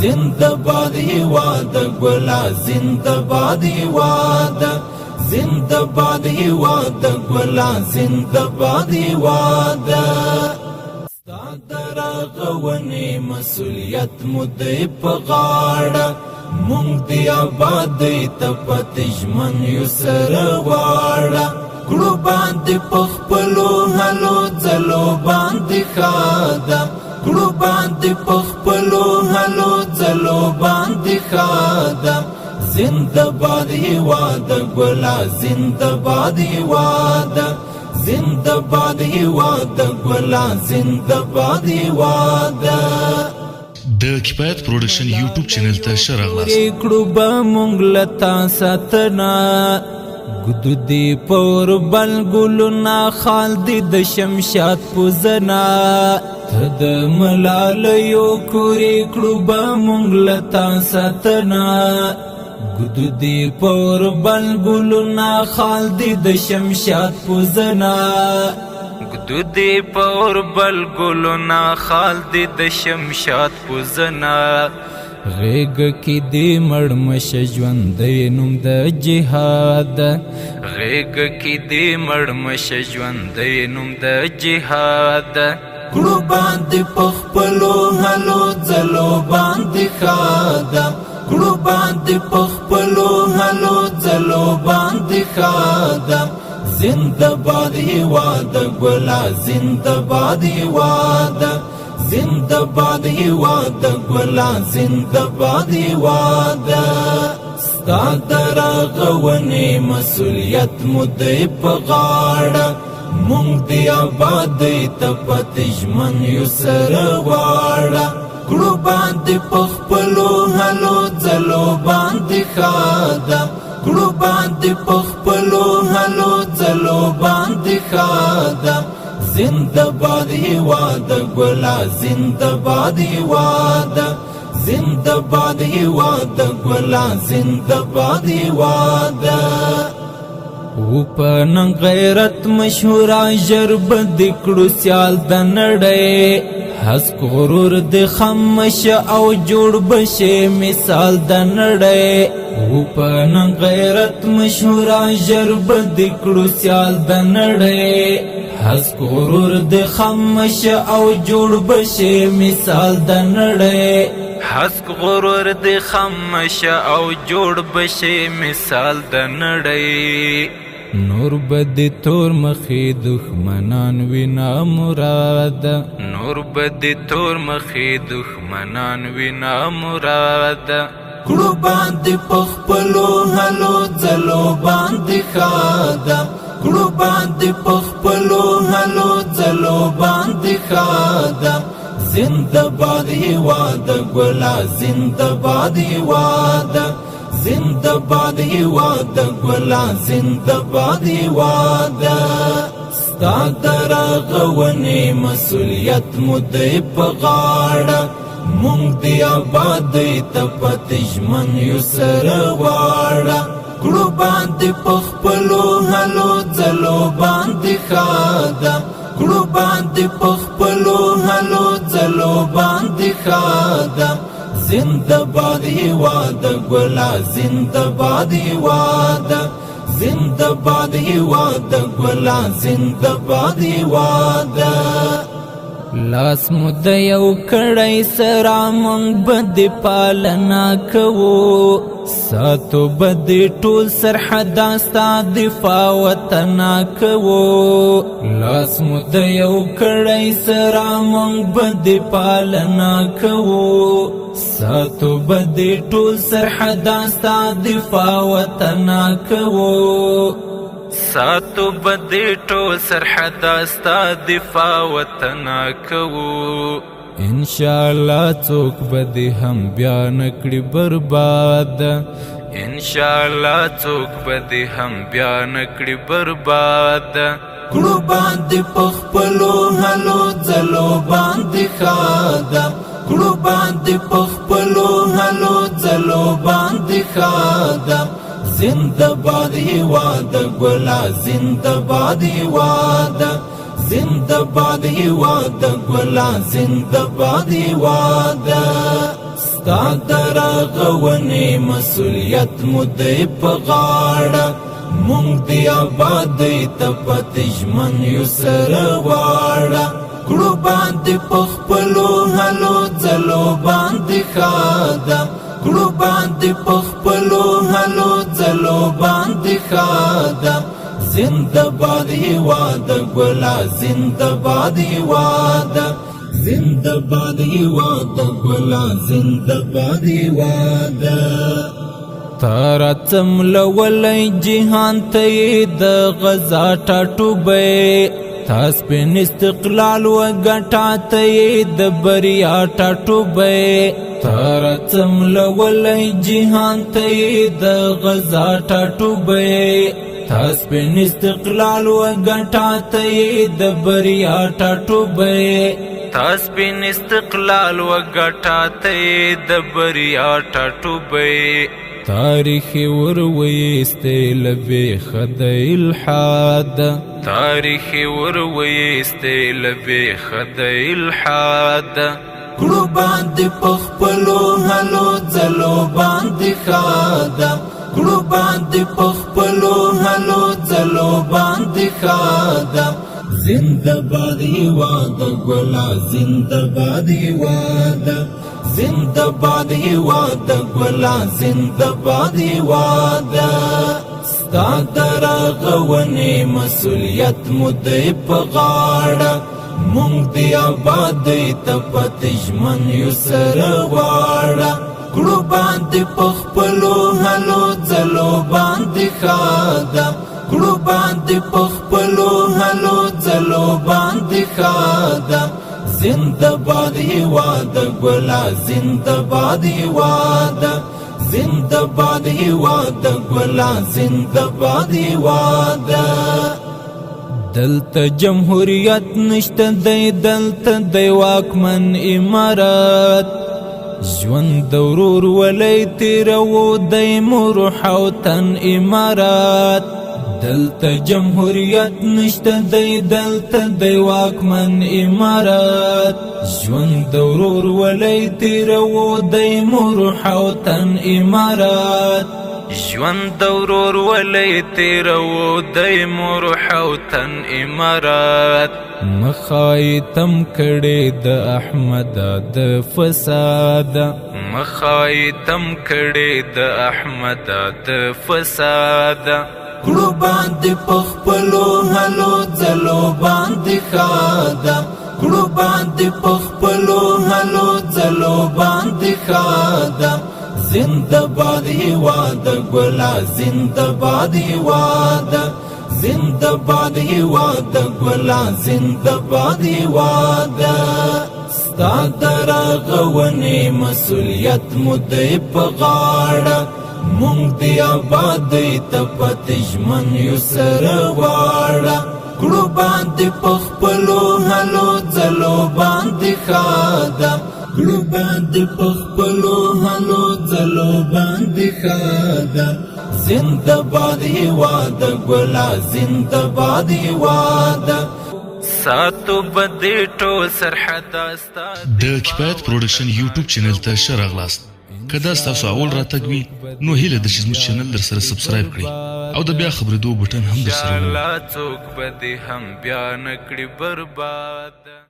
زندباد هیواد گلا زندباد هیواد زندباد هیواد گلا زندباد هیواد ستا دراغونی مسئولیت مدی پغاڑا مونږ دی آبادی ته پاتې ژمن یو سره واړه کړو باندې په خپلو هلو ځلو باندې ښه ده کړو باندې په خپلو هلو ځلو باندې ښه ده زنده‌باد هیواد ګله زنده‌باد هیواد زنده‌باد هیواد ګله زنده‌باد هیواد د کفایت پروډکشن یوټیوب چینل ته شراغلاست کړو به مونږ لتا ساتنا ګدو دی پور بل ګلنا خال دی د شمشاد پوزنا ته د ملالیو کورې کړو به مونږ لتا ساتنا ګدو دی پور بل ګلنا خال دی د شمشاد پوزنا ګدو دی پور بل ګلنا خال دی د شمشاد پوزنا غیګ کی دی مړمش ژوندې نوم د جهاد غیګ کی دی مړمش ژوندې نوم د جهاد کړو باندې پخپلو هلو ځلو باندې خاده کړو باندې پخپلو هلو ځلو باندې خاده زنده‌باد هیواد ګلا زنده‌باد هیواد زنده‌باد هیواد ګلا زنده‌باد هیواد ستا دراغونی مسئولیت مدی په غاړه مونږ دی آبادی ته پاتې ژمن یو سره واړه کړو باندې په خپلو هلو ځلو باندې ښه ده کړو باندې په خپلو هلو ځلو باندې ښه ده زنده‌باد هیواد ګلا زنده‌باد هیواد زنده‌باد هیواد ګلا زنده‌باد هیواد او په نن غیرت مشهور ژر بد کړو سیال د نړۍ حسک غرور د خامش او جوړ بشه مثال د نړۍ او په نن غیرت مشهور ژر بد کړو سیال د نړۍ حسک غرور د خامش او جوړ بشه مثال د نړۍ حسک غرور د خامش او جوړ بشه مثال د نړۍ نور بد تور مخې دښمنان وینا مراد نور بد تور مخې دښمنان وینا مراد کړو باندې پخپلو هلو ځلو باندې خاده کړو باندې پخپلو هلو ځلو باندې خاده زنده‌باد هیواد ګلا زنده‌باد هیواد زنده‌باد هیواد ګلا زنده‌باد هیواد ستا دراغونی مسئولیت مدی په غاړه مونږ دی آبادی ته پاتې ژمن یو سره واړه کړو باندې پخپلو هلو ځلو باندې ښه ده کړو باندې پخپلو هلو ځلو باندې ښه ده زنده‌باد هیواد ګلا زنده‌باد هیواد زنده‌باد هیواد ګلا زنده‌باد هیواد لاس مد یو کړی سره مونږ بد پالنا کوو ساتو بد ټول سرحد ستا دفاع وطن کوو لاس مد یو کړی سره مونږ بد پالنا کوو ساتو بد ټول سرحد ستا دفاع وطن کوو ساتو بد ټول سرحد ستا دفاع وطن کوو انشاءالله څوک به هم بیا نکړي برباد انشاءالله څوک به هم بیا نکړي برباد کړو باندې پخپلو هلو ځلو باندې خاده کړو باندې پخپلو هلو ځلو باندې خاده زنده‌باد هیواد ګلا زنده‌باد هیواد زنده‌باد هیواد ګلا زنده‌باد هیواد ستا درغونې مسؤلیت مو دی په غاړه مونږ دی آبادۍ ته پاتې ژمن یو سره واړه کړو باندې په خپلو هلو ځلو باندې ښه ده کړو باندې په خپلو هلو ځلو باندې ښه ده زنده باد هېواد ګله زنده باد هېواد زنده باد هېواد ګله زنده باد هېواد تارا څملولی جهان ته یې د غزا ټاټوبی تا سپین استقلال وګټه ته یې د بریا ټاټوبی تارا څملولی جهان ته یې د غزا ټاټوبی تا سپین استقلال وګټه ته یې د بریا ټاټوبی تا سپین استقلال وګټه ته یې د بریا ټاټوبی تاریخ ورویستی لبیخه د الحاد تاریخ ورویستی لبیخه د الحاد کړو باندې په خپلو هلو ځلو باندې ښه ده کړو باندې په خپلو هلو ځلو باندې ښه ده زنده باد هېواد ګله زنده باد هېواد زنده باد هېواد ګله زنده باد هېواد ستا درغونې مسؤلیت مو دی په غاړه مونږ دی آبادۍ ته پاتې ژمن یو سره واړه کړو باندې په خپلو هلو ځلو باندې ښه ده کړو باندې په خپلو هلو ځلو باندې ښه ده زنده باد هېواد ګله زنده باد هېواد زنده باد هېواد ګله زنده باد هېواد دلته جمهوریت نشته دی دلته دی واکمن امارات ژوند د ورور ولی تیرو دی مو روح او تن امارات دلته جمهوریت نشته دی دلته دی واکمن امارات ژوند د ورور ولی تیرو دی مو روح او تن امارات ژوند د ورور ولی تیرو دی مو روح او تن امارات مخای تم کړي د احمد د فساد مخای تم کړي د احمد د فساد کړو باندې په خپلو هلو ځلو باندې ښه ده کړو باندې په خپلو هلو ځلو باندې ښه ده زنده باد هېواد ګله زنده باد هېواد زنده باد هېواد ګله زنده باد هېواد ستا درغونې مسؤلیت مو دی په غاړه مونږ دی آبادۍ ته پاتې ژمن یو سره واړه کړو باندې په خپلو هلو ځلو باندې ښه ده کړو باندې په خپلو هلو ځلو باندې ښه ده زنده باد هېواد ګله زنده باد هېواد ساتو به دې ټول سرحده ستا د کفایت پروډکشن یوټیوب چینل ته ښه راغلاست که دا ستاسو اول راتګ وي نو هیله ده چې زموږ چینل در سره سبسکرایب کړئ او د بیا خبرېدو بټن هم در سره څوک به دې هم بیا نه کړي برباد